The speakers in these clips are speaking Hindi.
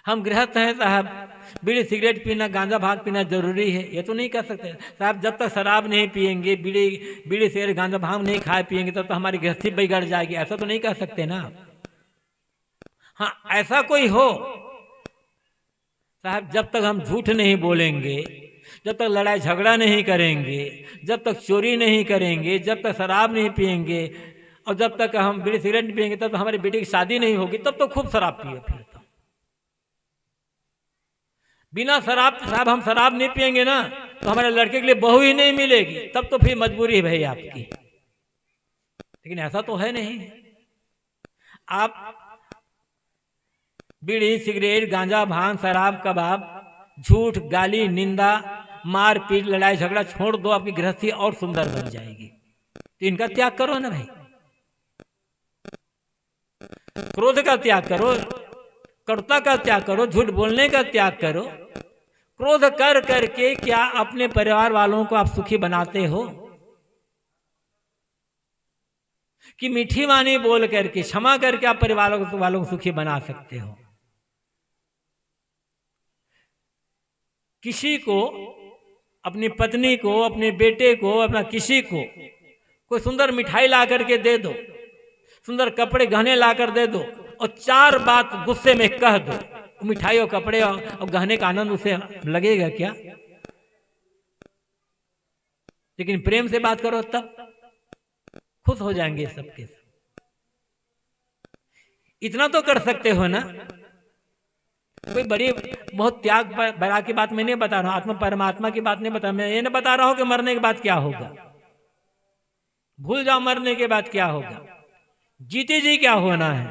हम गृहस्थ हैं साहब, बीड़ी सिगरेट पीना, गांजा भांग पीना जरूरी है, ये तो नहीं कर सकते साहब। जब तक शराब नहीं पियेंगे, बीड़ी सिगरेट गांजा भांग नहीं खाए पियेंगे, तब तो हमारी गृहस्थी बिगड़ जाएगी, ऐसा तो नहीं कर सकते ना। हाँ, ऐसा कोई हो साहब, जब तक हम झूठ नहीं बोलेंगे, जब तक लड़ाई झगड़ा नहीं करेंगे, जब तक चोरी नहीं करेंगे, जब तक शराब नहीं पियेंगे, और जब तक हम बीड़ी सिगरेट नहीं पियेंगे, तब तो हमारी बेटी की शादी नहीं होगी। तब तो खूब शराब पिए, फिर तो बिना शराब साहब हम शराब नहीं पियेंगे ना, तो हमारे लड़के के लिए बहू ही नहीं मिलेगी, तब तो फिर मजबूरी है भाई आपकी। लेकिन ऐसा तो है नहीं। आप बीड़ी सिगरेट गांजा भांग शराब कबाब झूठ गाली निंदा मार पीट लड़ाई झगड़ा छोड़ दो, आपकी गृहस्थी और सुंदर बन जाएगी। तो इनका त्याग करो ना भाई। क्रोध का त्याग करो, कटुता का त्याग करो, झूठ बोलने का त्याग करो। क्रोध कर करके क्या अपने परिवार वालों को आप सुखी बनाते हो? कि मीठी वाणी बोल करके क्षमा करके आप परिवार वालों को सुखी बना सकते हो? किसी को, अपनी पत्नी को, अपने बेटे को, अपना किसी को कोई सुंदर मिठाई ला करके दे दो, सुंदर कपड़े गहने ला कर दे दो, और 4 बात गुस्से में कह दो, मिठाई और कपड़े और गहने का आनंद उसे लगेगा क्या? लेकिन प्रेम से बात करो तब खुश हो जाएंगे सबके सब। इतना तो कर सकते हो ना। कोई बड़ी बहुत त्याग बड़ा की बात मैं नहीं बता रहा हूं, आत्मा परमात्मा की बात नहीं बता, मैं ये नहीं बता रहा हूं कि मरने के बाद क्या होगा। भूल जाओ मरने के बाद क्या होगा, जीते जी क्या होना है,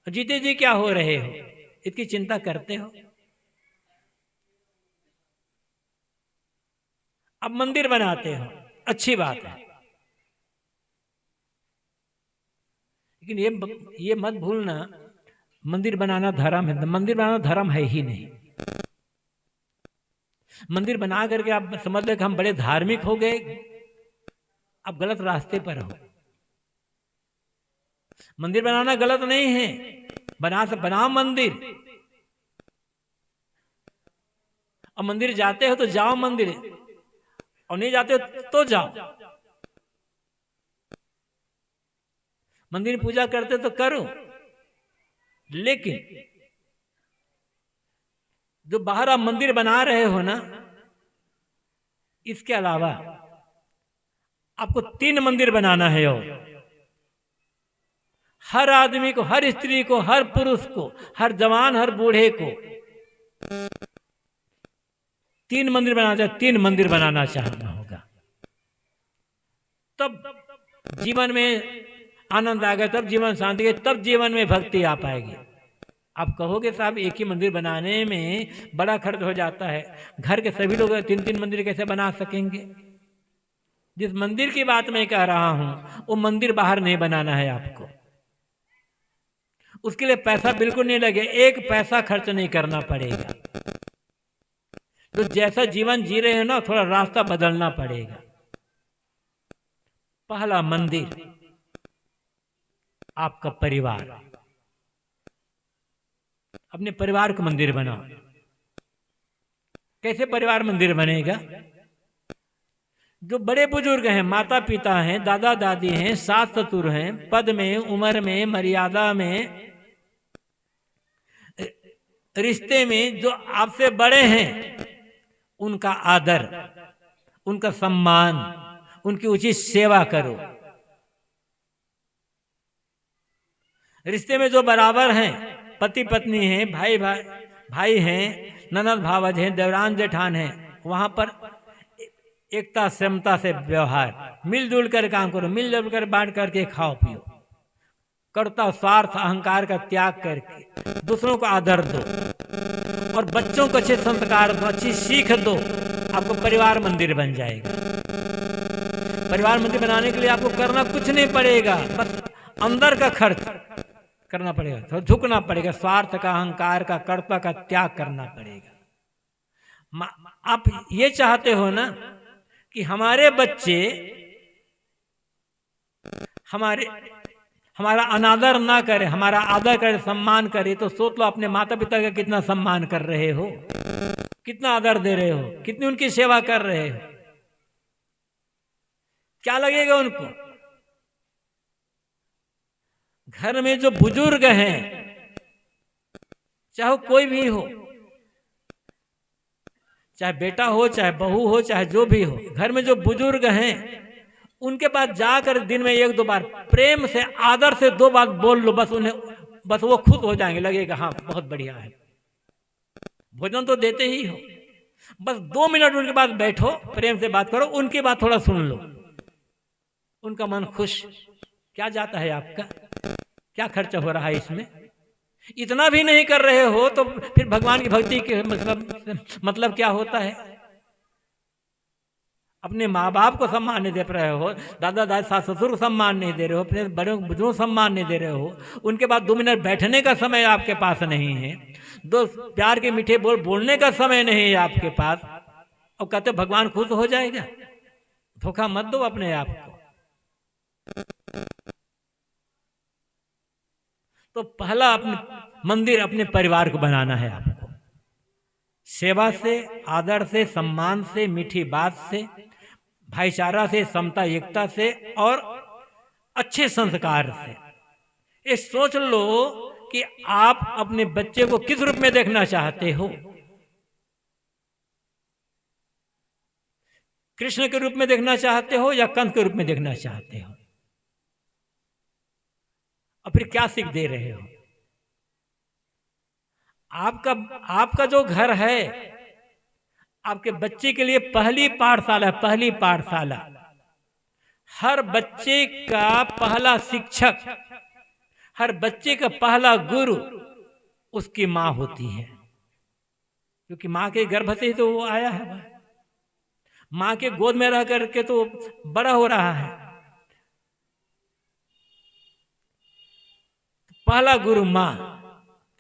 जीते जी क्या हो रहे हो, इसकी चिंता करते हो? अब मंदिर बनाते हो, अच्छी बात है, लेकिन ये मत भूलना मंदिर बनाना धर्म है। मंदिर बनाना धर्म है ही नहीं। मंदिर बना करके आप समझ ले कि हम बड़े धार्मिक हो गए, आप गलत रास्ते पर हो। मंदिर बनाना गलत नहीं है, बनाओ मंदिर। अब मंदिर जाते हो तो जाओ मंदिर, और नहीं जाते हो तो जाओ। मंदिर पूजा करते तो करो, लेकिन जो बाहर आप मंदिर बना रहे हो ना, इसके अलावा आपको 3 मंदिर बनाना है। और हर आदमी को, हर स्त्री को, हर पुरुष को, हर जवान हर बूढ़े को 3 मंदिर बनाना चाहिए। 3 मंदिर बनाना चाहना होगा, तब जीवन में आनंद आएगा, तब जीवन शांति है, तब जीवन में भक्ति आ पाएगी। आप कहोगे साहब एक ही मंदिर बनाने में बड़ा खर्च हो जाता है, घर के सभी लोग 3-3 मंदिर कैसे बना सकेंगे? जिस मंदिर की बात मैं कह रहा हूं वो मंदिर बाहर नहीं बनाना है आपको। उसके लिए पैसा बिल्कुल नहीं लगे, 1 पैसा खर्च नहीं करना पड़ेगा। तो जैसा जीवन जी रहे हैं ना, थोड़ा रास्ता बदलना पड़ेगा। पहला मंदिर आपका परिवार, अपने परिवार को मंदिर बनाओ। कैसे परिवार मंदिर बनेगा? जो बड़े बुजुर्ग हैं, माता पिता हैं, दादा दादी हैं, सास ससुर हैं, पद में, उम्र में, मर्यादा में, रिश्ते में जो आपसे बड़े हैं, उनका आदर, उनका सम्मान, उनकी उचित सेवा करो। रिश्ते में जो बराबर हैं, पति पत्नी हैं, भाई हैं, ननद भावज हैं, देवरान जेठान हैं, वहां पर एकता समता से व्यवहार, मिलजुल कर काम करो, मिलजुल कर बांट करके खाओ पियो। कर्ता स्वार्थ अहंकार का त्याग करके दूसरों को आदर दो, और बच्चों को अच्छे संस्कार दो, अच्छी सीख दो। आपको परिवार मंदिर बन जाएगा। परिवार मंदिर बनाने के लिए आपको करना कुछ नहीं पड़ेगा, बस अंदर का खर्च करना पड़ेगा, तो झुकना पड़ेगा, स्वार्थ का अहंकार का कर्ता का त्याग करना पड़ेगा। आप ये चाहते हो ना कि हमारे बच्चे हमारा अनादर ना करे, हमारा आदर करे, सम्मान करे, तो सोच लो अपने माता पिता का कितना सम्मान कर रहे हो, कितना आदर दे रहे हो, कितनी उनकी सेवा कर रहे हो। क्या लगेगा उनको? घर में जो बुजुर्ग हैं, चाहे कोई भी हो, चाहे बेटा हो, चाहे बहू हो, चाहे जो भी हो, घर में जो बुजुर्ग हैं उनके पास जाकर दिन में 1-2 बार प्रेम से, आदर से 2 बार बोल लो, बस उन्हें, बस वो खुश हो जाएंगे, लगेगा हाँ बहुत बढ़िया है। भोजन तो देते ही हो, बस 2 मिनट उनके पास बैठो, प्रेम से बात करो, उनकी बात थोड़ा सुन लो, उनका मन खुश। क्या जाता है आपका, क्या खर्चा हो रहा है इसमें? इतना भी नहीं कर रहे हो तो फिर भगवान की भक्ति के मतलब क्या होता है? अपने माँ बाप को सम्मान नहीं दे रहे हो, दादा दादी सास ससुर को सम्मान नहीं दे रहे हो, अपने बड़े बुजुर्गों को सम्मान नहीं दे रहे हो, उनके बाद 2 मिनट बैठने का समय आपके पास नहीं है, 2 प्यार के मीठे बोलने का समय नहीं है आपके पास, और कहते भगवान खुश हो जाएगा। धोखा मत दो अपने आप को। तो पहला अपने मंदिर अपने परिवार को बनाना है आपको, सेवा से, आदर से, सम्मान से, मीठी बात से, भाईचारा से, समता एकता से और अच्छे संस्कार से। ये सोच लो कि आप अपने बच्चे को किस रूप में देखना चाहते हो, कृष्ण के रूप में देखना चाहते हो या कंस के रूप में देखना चाहते हो? और फिर क्या सीख दे रहे हो? आपका जो घर है आपके बच्चे के लिए पहली पाठशाला है, पहली पाठशाला। हर बच्चे का पहला शिक्षक, हर बच्चे का पहला गुरु उसकी माँ होती है, क्योंकि माँ के गर्भ से ही तो वो आया है, माँ के गोद में रह करके तो बड़ा हो रहा है। पहला गुरु माँ,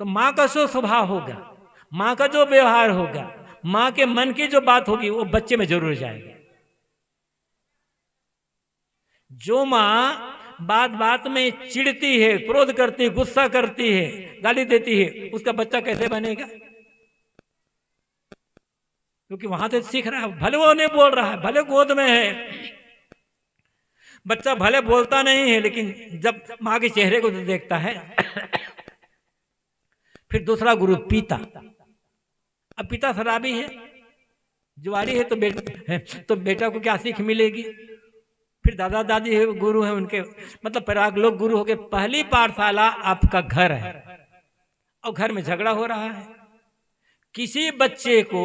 तो माँ का जो स्वभाव होगा, माँ का जो व्यवहार होगा, माँ के मन की जो बात होगी वो बच्चे में जरूर जाएगी। जो माँ बात बात में चिढ़ती है, क्रोध करती है, गुस्सा करती है, गाली देती है, उसका बच्चा कैसे बनेगा? क्योंकि वहां से सीख रहा है, भले वो नहीं बोल रहा है, भले गोद में है, बच्चा भले बोलता नहीं है, लेकिन जब माँ के चेहरे को देखता है। फिर दूसरा गुरु पिता। अब पिता शराबी है, जुआरी है, तो बेटा को क्या सीख मिलेगी? फिर दादा दादी है, गुरु है उनके, मतलब पराग लोग गुरु हो गए। पहली पाठशाला आपका घर है, और घर में झगड़ा हो रहा है। किसी बच्चे को,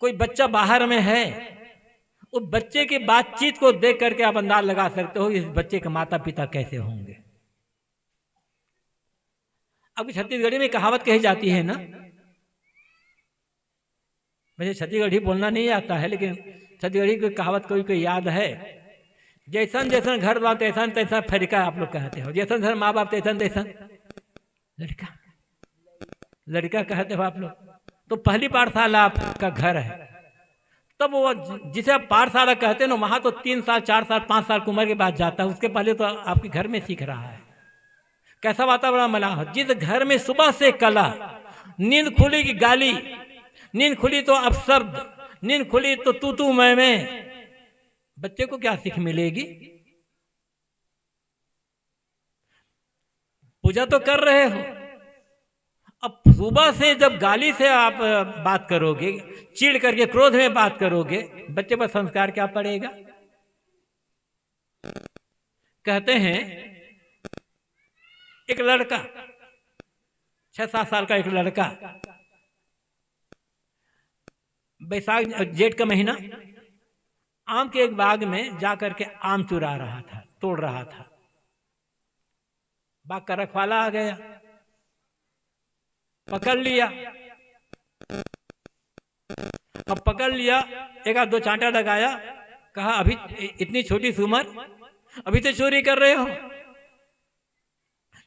कोई बच्चा बाहर में है, उस बच्चे की बातचीत को देख करके आप अंदाज लगा सकते हो इस बच्चे के माता पिता कैसे होंगे। अब छत्तीसगढ़ी में कहावत कही जाती है ना, मुझे छत्तीसगढ़ी बोलना नहीं आता है, लेकिन छत्तीसगढ़ी की कहावत कोई याद है, जैसन जैसन घर बात तैसन तैसा फरिका, आप लोग कहते हो, जैसन जैसन माँ बाप तैसन तैसन लड़का, लड़का कहते हो आप लोग। तो पहली पाठशाला आपका घर है। तब वो जिसे आप पाठशाला कहते हैं ना, वहां तो 3 साल 4 साल 5 साल की उम्र के बाद जाता है, उसके पहले तो आपके घर में सीख रहा है। कैसा वातावरण बना हो? जिस घर में सुबह से कला, नींद खुली की गाली, नींद खुली तो अपशब्द, नींद खुली तो तू तू मैं, बच्चे को क्या सीख मिलेगी? पूजा तो कर रहे हो, अब सुबह से जब गाली से आप बात करोगे, चिढ़ करके क्रोध में बात करोगे, बच्चे पर संस्कार क्या पड़ेगा? कहते हैं एक लड़का, 6-7 साल का एक लड़का, बैसाख जेठ का महीना, आम के एक बाग में जाकर के आम चुरा रहा था, तोड़ रहा था। बाग का रखवाला आ गया, पकड़ लिया। अब पकड़ लिया, 1-2 चांटा लगाया, कहा अभी इतनी छोटी सी उम्र, अभी तो चोरी कर रहे हो,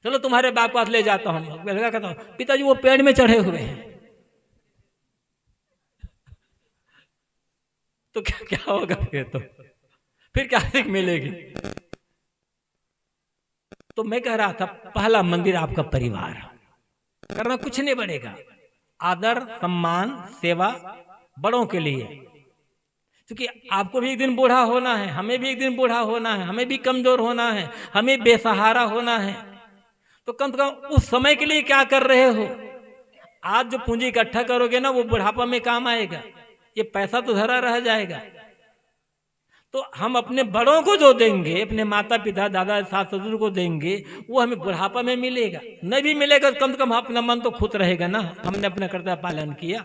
चलो तुम्हारे बाप पास ले जाता हूं। लड़का कहता हूं पिताजी वो पेड़ में चढ़े हुए हैं। तो क्या होगा? फिर क्या सीख मिलेगी? तो मैं कह रहा था पहला मंदिर आपका परिवार, करना कुछ नहीं पड़ेगा, आदर सम्मान सेवा बड़ों के लिए, क्योंकि आपको भी एक दिन बूढ़ा होना है, हमें भी एक दिन बूढ़ा होना है, हमें भी कमजोर होना है, हमें बेसहारा होना है। तो कम से कम उस समय के लिए क्या कर रहे हो? आज जो पूंजी इकट्ठा करोगे ना वो बुढ़ापा में काम आएगा, ये पैसा तो धरा रह जाएगा। तो हम अपने बड़ों को जो देंगे, अपने माता पिता दादा सास ससुर को देंगे, वो हमें बुढ़ापा में मिलेगा। नहीं भी मिलेगा तो कम से कम अपना मन तो खुश रहेगा ना, हमने अपना कर्तव्य पालन किया।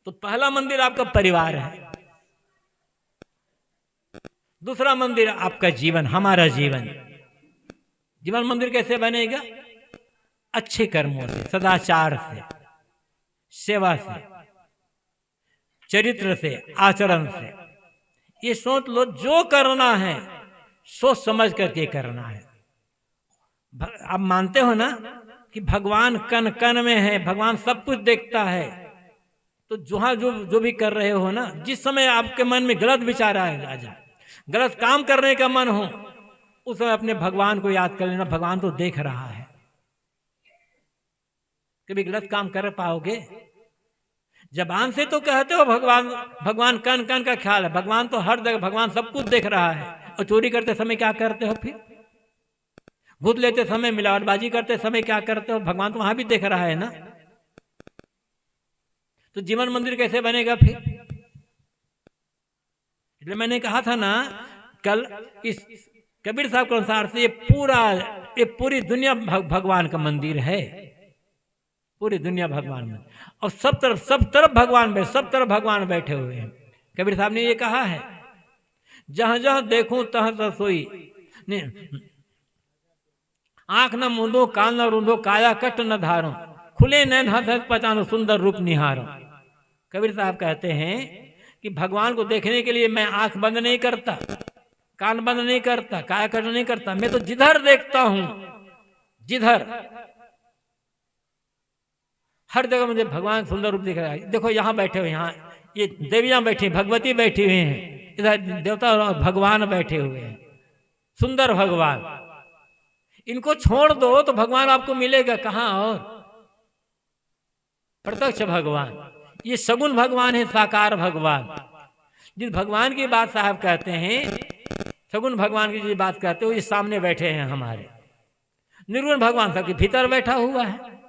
तो पहला मंदिर आपका परिवार है। दूसरा मंदिर आपका जीवन, हमारा जीवन। जीवन मंदिर कैसे बनेगा? अच्छे कर्मों से, सदाचार से, सेवा से, चरित्र से, आचरण से। ये सोच लो जो करना है सोच समझ करके करना है। आप मानते हो ना कि भगवान कण कण में है, भगवान सब कुछ देखता है। तो जो भी कर रहे हो ना, जिस समय आपके मन में गलत विचार आ जाए, गलत काम करने का मन हो, उस समय अपने भगवान को याद कर लेना, भगवान तो देख रहा है। कभी गलत काम कर पाओगे? जबान से तो कहते हो भगवान कण कण का ख्याल है, भगवान तो हर जगह, भगवान सब कुछ देख रहा है। और चोरी करते समय क्या करते हो? फिर घूस लेते समय, मिलावटबाजी करते समय क्या करते हो? भगवान तो वहां भी देख रहा है ना। तो जीवन मंदिर कैसे बनेगा फिर? इसलिए मैंने कहा था ना कल, इस कबीर साहब के अनुसार से ये पूरी दुनिया भगवान का मंदिर है, पूरी दुनिया भगवान में। और सब तरफ भगवान सब तरफ भगवान बैठे हुए हैं। कबीर साहब ने ये कहा है, जहां जहां देखूं तहां तहां सोई, आंख न मूंदो कान न रूंदो, काया कट न धारो, खुले नैन हंस पहचानो, सुंदर रूप निहारो। कबीर साहब कहते हैं कि भगवान को देखने के लिए मैं आंख बंद नहीं करता, कान बंद नहीं करता, काया कट नहीं करता, मैं तो जिधर देखता हूं, जिधर हर जगह मुझे भगवान सुंदर रूप दिख रहा है। देखो यहाँ बैठे हुए, यहाँ ये देवियां बैठी, भगवती बैठी हुई हैं, इधर देवता और भगवान बैठे हुए हैं, सुंदर भगवान। इनको छोड़ दो तो भगवान आपको मिलेगा कहाँ? और प्रत्यक्ष भगवान, ये सगुण भगवान है, साकार भगवान। जिस भगवान की बात साहब कहते हैं, सगुण भगवान की जिस बात कहते हो, ये सामने बैठे हैं हमारे। निर्गुण भगवान सबके भीतर बैठा हुआ है।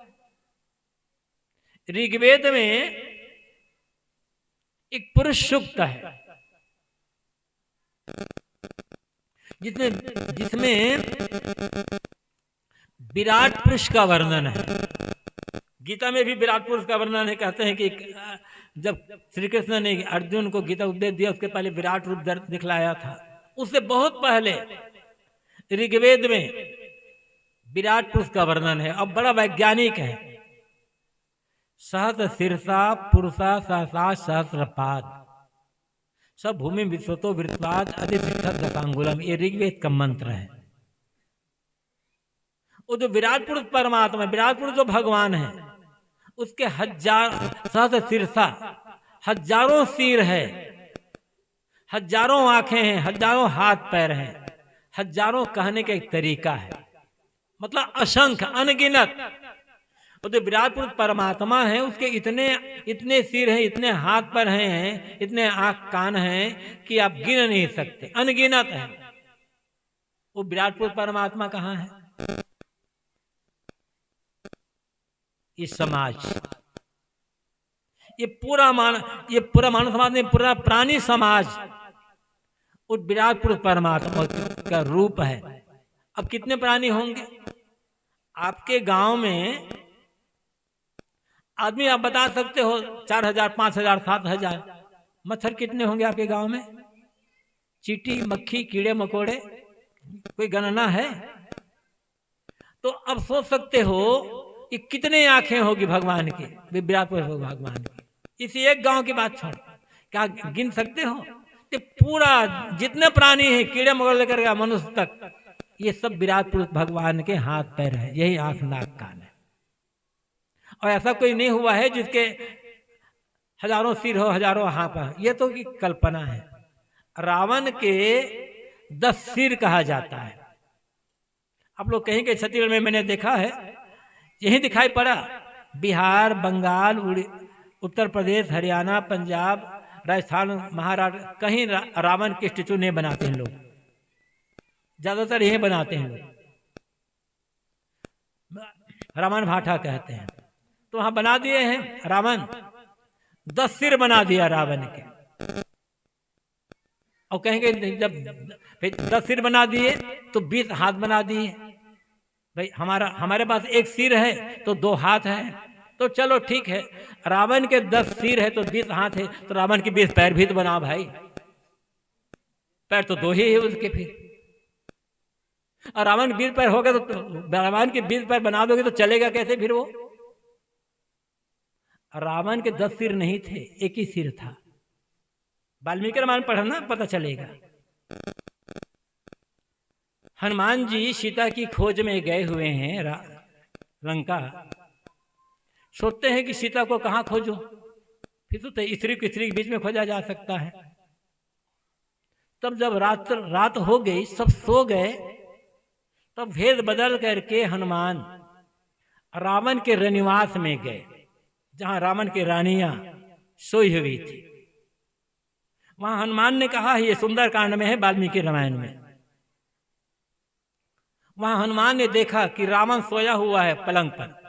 ऋग्वेद में एक पुरुष सूक्त है जिसमें विराट पुरुष का वर्णन है। गीता में भी विराट पुरुष का वर्णन है। कहते हैं कि जब श्री कृष्ण ने अर्जुन को गीता उपदेश दिया, उसके पहले विराट रूप दिखलाया था। उससे बहुत पहले ऋग्वेद में विराट पुरुष का वर्णन है। अब बड़ा वैज्ञानिक है। सहस शीर्षा पुरुषा सहसा सहस्रपाद, सब भूमि विश्वतो वृत्वाद अधिष्ठितंगुलम, ये ऋग्वेद का मंत्र है। वो जो विराट पुरुष परमात्मा, विराट पुरुष जो भगवान है, उसके सहस शीर्षा, हजारों सिर है, हजारों आंखें हैं, हजारों हाथ पैर हैं, हजारों कहने का एक तरीका है, मतलब असंख्य अनगिनत। वो जो विराट पुरुष परमात्मा है, उसके इतने सिर हैं, इतने हाथ पैर हैं, इतने आंख कान हैं कि आप गिन नहीं सकते, अनगिनत है। वो विराट पुरुष परमात्मा कहाँ है? इस समाज, ये पूरा मानव समाज नहीं, पूरा प्राणी समाज उस विराट पुरुष परमात्मा का रूप है। अब कितने प्राणी होंगे आपके गांव में? आदमी आप बता सकते हो 4000, 5000, 7000। मच्छर कितने होंगे आपके गांव में? चींटी, मक्खी, कीड़े मकोड़े, कोई गणना है? तो अब सोच सकते हो कि कितने आंखें होगी भगवान की, विराट पुरुष भगवान की। इसी एक गांव की बात छोड़, क्या गिन सकते हो? तो पूरा जितने प्राणी हैं, कीड़े मकोड़े लेकर मनुष्य तक, ये सब विराट पुरुष भगवान के हाथ पैर है। यही आंख नाक कान है। और ऐसा कोई नहीं हुआ है जिसके हजारों सिर हो, हजारों हाथ पैर। ये तो की कल्पना है। रावण के 10 सिर कहा जाता है। आप लोग कहेंगे छत्तीसगढ़ में मैंने देखा है, यही दिखाई पड़ा, बिहार, बंगाल, उत्तर प्रदेश, हरियाणा, पंजाब, राजस्थान, महाराष्ट्र, कहीं रावण के स्टेचू नहीं बनाते हैं लोग, ज्यादातर यही बनाते हैं लोग, रावण भाटा कहते हैं। तो वहां बना दिए हैं रावण, 10 सिर बना दिया रावण के। और कहेंगे जब 10 सिर बना दिए तो 20 हाथ बना दिए। भाई हमारे पास एक सिर है तो 2 हाथ है, तो चलो ठीक है, रावण के 10 सिर है तो 20 हाथ है, तो रावण के 20 पैर भी तो बनाओ भाई, पैर तो 2 ही है उसके। फिर और रावण 20 पैर होगा तो रावण के 20 पैर बना दोगे तो चलेगा कैसे फिर वो? रावण के 10 सिर नहीं थे, एक ही सिर था। वाल्मीकि रामायण पढ़ना पता चलेगा। हनुमान जी सीता की खोज में गए हुए हैं लंका, सोचते हैं कि सीता को कहाँ खोजो, फिर तो स्त्री को स्त्री के बीच में खोजा जा सकता है। तब जब रात हो गई, सब सो गए, तब भेद बदल करके हनुमान रावण के रनिवास में गए, जहां रावण की रानियां सोई हुई थी। वहां हनुमान ने कहा, ये सुंदर कांड में है वाल्मीकि रामायण में, वहां हनुमान ने देखा कि रावण सोया हुआ है पलंग पर,